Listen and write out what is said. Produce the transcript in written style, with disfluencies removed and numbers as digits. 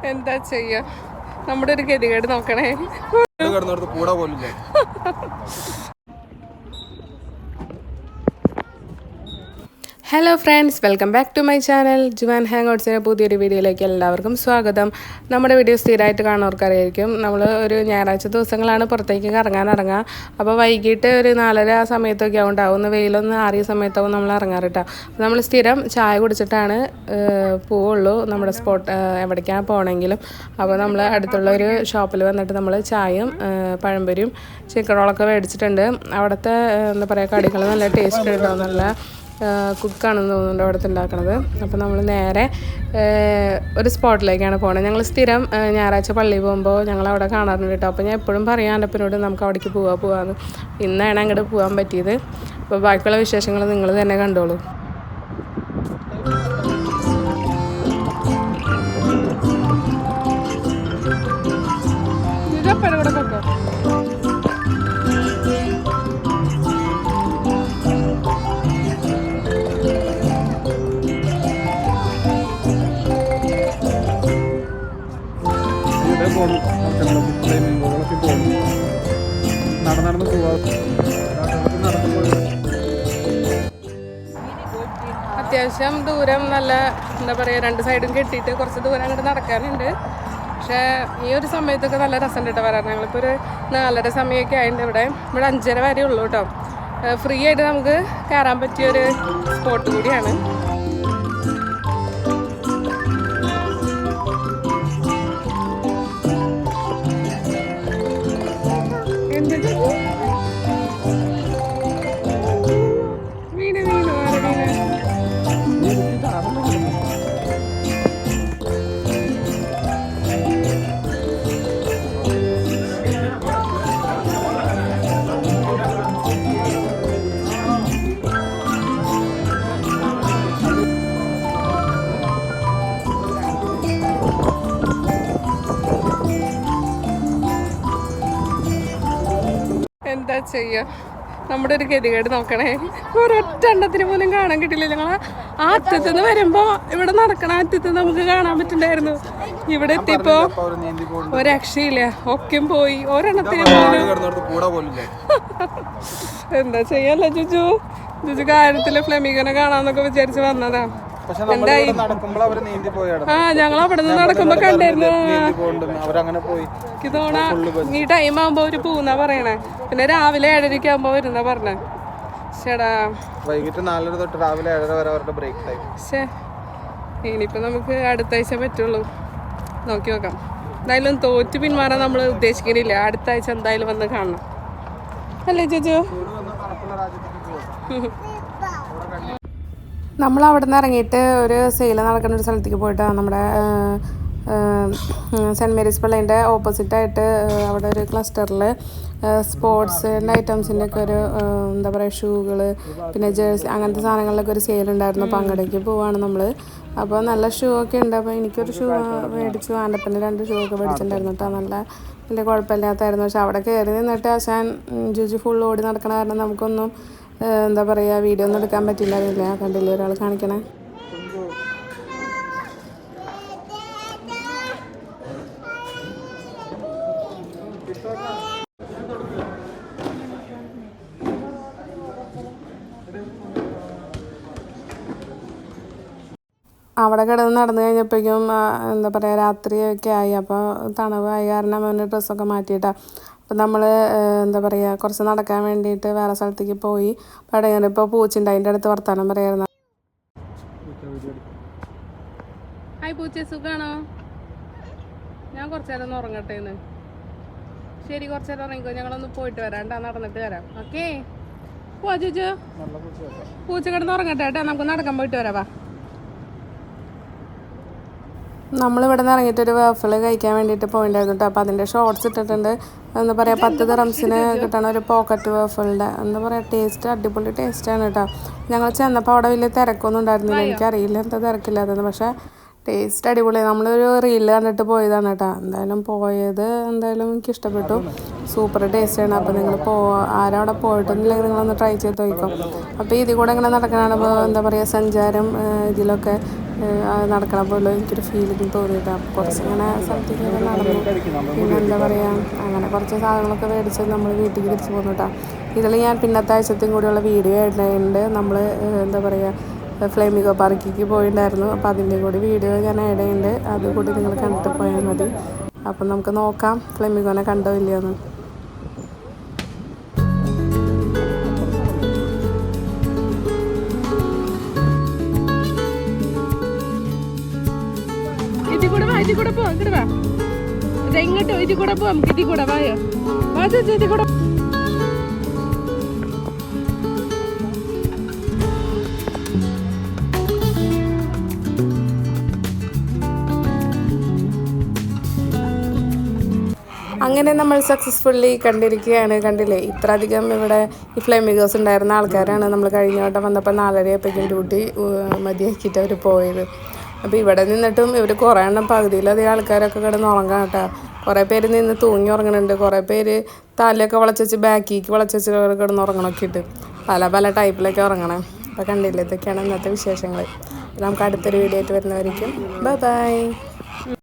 എന്താ ചെയ്യാ, നമ്മുടെ ഒരു ഗതികേട് നോക്കണേ. Hello friends, welcome back to my channel. Juan ഹാങ് ഔട്ട്സിൻ്റെ പുതിയൊരു വീഡിയോയിലേക്ക് എല്ലാവർക്കും സ്വാഗതം. നമ്മുടെ വീഡിയോ സ്ഥിരമായിട്ട് കാണുന്നവർക്കറിയായിരിക്കും, നമ്മൾ ഒരു ഞായറാഴ്ച ദിവസങ്ങളാണ് പുറത്തേക്ക് ഇറങ്ങുക. അപ്പോൾ വൈകിട്ട് ഒരു 4:30 ആ സമയത്തൊക്കെ ഉണ്ടാവും, ഒന്ന് വെയിലൊന്ന് ആറിയ സമയത്താവും നമ്മൾ ഇറങ്ങാറിട്ടാ. നമ്മൾ സ്ഥിരം ചായ കുടിച്ചിട്ടാണ് പോവുള്ളൂ നമ്മുടെ സ്പോട്ട് എവിടേക്കാണ് പോകണമെങ്കിലും. അപ്പോൾ നമ്മൾ അടുത്തുള്ള ഒരു ഷോപ്പിൽ വന്നിട്ട് നമ്മൾ ചായയും പഴംപൊരിയും ചിക്കൻ റോളൊക്കെ മേടിച്ചിട്ടുണ്ട്. അവിടുത്തെ എന്താ പറയുക, കടികൾ നല്ല ടേസ്റ്റ് കേട്ടോ, നല്ല കുക്കാണെന്ന് തോന്നുന്നുണ്ട് അവിടുത്തെ ഉണ്ടാക്കണത്. അപ്പോൾ നമ്മൾ നേരെ ഒരു സ്പോട്ടിലേക്കാണ് പോകുന്നത്. ഞങ്ങൾ സ്ഥിരം ഞായറാഴ്ച പള്ളിയിൽ പോകുമ്പോൾ ഞങ്ങൾ അവിടെ കാണാറുണ്ട് കേട്ടോ. അപ്പോൾ ഞാൻ എപ്പോഴും പറയാം എൻ്റെ അപ്പനോട് നമുക്ക് അവിടേക്ക് പോകാമെന്ന്. ഇന്നാണ് അങ്ങോട്ട് പോകാൻ പറ്റിയത്. അപ്പോൾ ബാക്കിയുള്ള വിശേഷങ്ങൾ നിങ്ങൾ തന്നെ കണ്ടോളൂ. നടന്നു പോവാ. അത്യാവശ്യം ദൂരം, നല്ല എന്താ പറയുക, രണ്ട് സൈഡും കെട്ടിയിട്ട് കുറച്ച് ദൂരം അങ്ങോട്ട് നടക്കാനുണ്ട്. പക്ഷേ ഈ ഒരു സമയത്തൊക്കെ നല്ല രസമുണ്ട് കേട്ടോ വരാൻ. ഞങ്ങളിപ്പോൾ ഒരു 4:30 സമയമൊക്കെ ആയിട്ടുണ്ട്. ഇവിടെ 5:30 വരെ ഉള്ളൂ കേട്ടോ. ഫ്രീ ആയിട്ട് നമുക്ക് കയറാൻ പറ്റിയൊരു സ്പോട്ട് കൂടിയാണ്. എന്താ ചെയ്യാ, നമ്മുടെ ഒരു ഗതികേട് നോക്കണേ. ഒരൊറ്റ എണ്ണത്തിന് പോലും കാണാൻ കിട്ടില്ല. ഞങ്ങൾ ആ അറ്റത്തുനിന്ന് വരുമ്പോ ഇവിടെ നടക്കണ അറ്റത്ത് നമുക്ക് കാണാൻ പറ്റുന്നുണ്ടായിരുന്നു. ഇവിടെ എത്തിയപ്പോ ഒരു രക്ഷയില്ല, ഒക്കെയും പോയി. ഒരെണ്ണത്തിന് പോലും എന്താ ചെയ്യല്ല. ജുജു കാര്യത്തില് ഫ്ലെമിംഗിനെ കാണാന്നൊക്കെ വിചാരിച്ച് വന്നതാ. എന്തായി? ഞങ്ങൾ അവിടെ നിന്ന് നടക്കുമ്പോ കണ്ടായിരുന്നു. തോണ ഈ ടൈം ആകുമ്പോ ഒരു പൂന്നാ പറയണേ. പിന്നെ രാവിലെ 7:30 ആകുമ്പോ വരുന്ന പറഞ്ഞേ. ചേടാ വൈകിട്ട് 4:30 തൊട്ട് രാവിലെ 7:30 വരെ അവരുടെ ബ്രേക്ക് ടൈം. പക്ഷേ ഇനിയിപ്പോ നമുക്ക് അടുത്ത ആഴ്ച പറ്റുള്ളൂ. നോക്കി നോക്കാം. എന്തായാലും തോറ്റ് പിന്മാറാൻ നമ്മൾ ഉദ്ദേശിക്കുന്നില്ല. അടുത്ത ആഴ്ച എന്തായാലും വന്ന് കാണണം, അല്ലേ ചേച്ചു? നമ്മൾ അവിടെ നിന്ന് ഇറങ്ങിയിട്ട് ഒരു സെയിൽ നടക്കുന്ന ഒരു സ്ഥലത്തേക്ക് പോയിട്ടാണ്. നമ്മുടെ സെൻറ്റ് മേരീസ് പള്ളീൻ്റെ ഓപ്പോസിറ്റായിട്ട് അവിടെ ഒരു ക്ലസ്റ്ററിൽ സ്പോർട്സിൻ്റെ ഐറ്റംസിൻ്റെ ഒക്കെ ഒരു എന്താ പറയുക, ഷൂകൾ, പിന്നെ ജേഴ്സി, അങ്ങനത്തെ സാധനങ്ങളിലൊക്കെ ഒരു സെയിൽ ഉണ്ടായിരുന്നു. അപ്പോൾ അങ്ങോട്ടേക്ക് പോവാണ് നമ്മൾ. അപ്പോൾ നല്ല ഷൂ ഒക്കെ ഉണ്ട്. അപ്പോൾ എനിക്കൊരു ഷൂ മേടിച്ചു, ആൻ്റപ്പൻ്റെ 2 ഷൂ ഒക്കെ മേടിച്ചിട്ടുണ്ടായിരുന്നു കേട്ടോ. നല്ല വലിയ കുഴപ്പമില്ലാത്തായിരുന്നു. പക്ഷെ അവിടെ കയറി നിന്നിട്ട് ആശാൻ ജുജു ഫുൾ ഓടി നടക്കണ കാരണം നമുക്കൊന്നും എന്താ പറയുക, വീഡിയോ ഒന്നും എടുക്കാൻ പറ്റില്ലായിരുന്നില്ല. കണ്ടില്ലേ ഒരാൾ കാണിക്കണേ. അവിടെ കിടന്ന് നടന്നു കഴിഞ്ഞപ്പോഴേക്കും എന്താ പറയുക, രാത്രിയൊക്കെ ആയി. അപ്പോൾ തണുവായി കാരണം അവൻ്റെ ഡ്രസ്സൊക്കെ മാറ്റിയിട്ടാണ്. അപ്പം നമ്മൾ എന്താ പറയുക, കുറച്ച് നടക്കാൻ വേണ്ടിയിട്ട് വേറെ സ്ഥലത്തേക്ക് പോയി. പടയാണ് ഇപ്പോൾ പൂച്ചുണ്ട്, അതിൻ്റെ അടുത്ത് വർത്താനം പറയായിരുന്നു. ഹായ് പൂച്ച, സുഖാണോ? ഞാൻ കുറച്ച് നേരം ഒന്ന് ഉറങ്ങട്ടെ എന്ന്. ശരി, കുറച്ച് നേരം ഉറങ്ങിക്കോ. ഞങ്ങളൊന്ന് പോയിട്ട് വരാം കേട്ടോ, നടന്നിട്ട് വരാം. ഓക്കേ, പോവാ ചേച്ചു. പൂച്ച കിടന്ന് ഉറങ്ങട്ടെ കേട്ടോ, നമുക്ക് നടക്കാൻ പോയിട്ട് വരാം. നമ്മളിവിടെ നിന്ന് ഇറങ്ങിയിട്ടൊരു വേഫിൾ കഴിക്കാൻ വേണ്ടിയിട്ട് പോയിട്ടുണ്ടായിരുന്നു കേട്ടോ. അപ്പോൾ അതിൻ്റെ ഷോർട്സ് ഇട്ടിട്ടുണ്ട്. എന്താ പറയുക, 10 ദിറംസിന് കിട്ടണ ഒരു പോക്കറ്റ് വേഫിളുടെ എന്താ പറയുക, ടേസ്റ്റ് അടിപൊളി ടേസ്റ്റാണ് കേട്ടോ. ഞങ്ങൾ ചെന്നപ്പോൾ അവിടെ വലിയ തിരക്കൊന്നും ഉണ്ടായിരുന്നില്ല. എനിക്കറിയില്ല എന്താ തിരക്കില്ലാത്തത്, പക്ഷേ ടേസ്റ്റ് അടിപൊളിയാണ്. നമ്മളൊരു റീലിൽ കണ്ടിട്ട് പോയതാണ് കേട്ടോ. എന്തായാലും എനിക്ക് ഇഷ്ടപ്പെട്ടു. സൂപ്പർ ടേസ്റ്റാണ്. അപ്പോൾ നിങ്ങൾ ആരും അവിടെ പോയിട്ടൊന്നുമില്ലെങ്കിൽ നിങ്ങളൊന്ന് ട്രൈ ചെയ്ത് നോക്കും. അപ്പോൾ ഇതിൽ കൂടെ ഇങ്ങനെ നടക്കാനാണ് എന്താ പറയുക, സഞ്ചാരം ഇതിലൊക്കെ നടക്കണം പോലെ എനിക്കൊരു ഫീലിംഗ് തോന്നിയിട്ട് അപ്പോൾ കുറച്ച് ഇങ്ങനെ സ്ഥലത്തേക്കൊക്കെ നടന്നു. പിന്നെ എന്താ പറയുക, അങ്ങനെ കുറച്ച് സാധനങ്ങളൊക്കെ മേടിച്ച് നമ്മൾ വീട്ടിലേക്ക് തിരിച്ച് പോന്നു കേട്ടോ. ഇതിൽ ഞാൻ പിന്നത്തെ ആഴ്ചത്തെയും കൂടിയുള്ള വീഡിയോ ആയിട്ടുണ്ട്. നമ്മൾ എന്താ പറയുക ഫ്ലേമിംഗോ പാർക്കിലേക്ക് പോയിട്ടുണ്ടായിരുന്നു. അപ്പോൾ അതിൻ്റെ കൂടി വീഡിയോ ഞാൻ ആഡ് ചെയ്യുന്നുണ്ട്. അതുകൂടി നിങ്ങൾ കണ്ടിട്ട് പോയാൽ മതി. അപ്പം നമുക്ക് നോക്കാം ഫ്ലേമിംഗോനെ കണ്ടോ ഇല്ലയോന്ന്. ഇതിൽ കൂടെ പോവാം, ഇങ്ങോട്ട് വാ. ഇതെങ്ങോട്ടോ ഇതിൽ കൂടെ പോവാം, ഇതിൽ കൂടെ വായോ, വാ ചേച്ചി ഇതിൽ കൂടെ. അങ്ങനെ നമ്മൾ സക്സസ്ഫുള്ളി കണ്ടിരിക്കുകയാണ്. കണ്ടില്ലേ, ഇത്ര അധികം ഇവിടെ ഈ ഫ്ലേമിംഗോസ് ഉണ്ടായിരുന്ന ആൾക്കാരാണ്. നമ്മൾ കഴിഞ്ഞ വട്ടം വന്നപ്പോൾ 4:30 ഡ്യൂട്ടി മതിയാക്കിയിട്ട് അവർ പോയത്. അപ്പോൾ ഇവിടെ നിന്നിട്ടും ഇവർ കുറേ എണ്ണം പകുതിയിലധികം ആൾക്കാരൊക്കെ കിടന്ന് ഉറങ്ങാം കേട്ടോ. കുറേ പേര് നിന്ന് തൂങ്ങി ഉറങ്ങുന്നുണ്ട്, കുറേ പേര് തലയൊക്കെ വളച്ചു ബാക്കിക്ക് വളച്ച് കിടന്ന് ഉറങ്ങണമൊക്കെ ഇട്ട് പല പല ടൈപ്പിലൊക്കെ ഉറങ്ങണേ. അപ്പോൾ കണ്ടില്ലേ, ഇതൊക്കെയാണ് ഇന്നത്തെ വിശേഷങ്ങൾ. നമുക്ക് അടുത്തൊരു വീഡിയോ ആയിട്ട് വരുന്നവരേക്കും ബൈ ബൈ.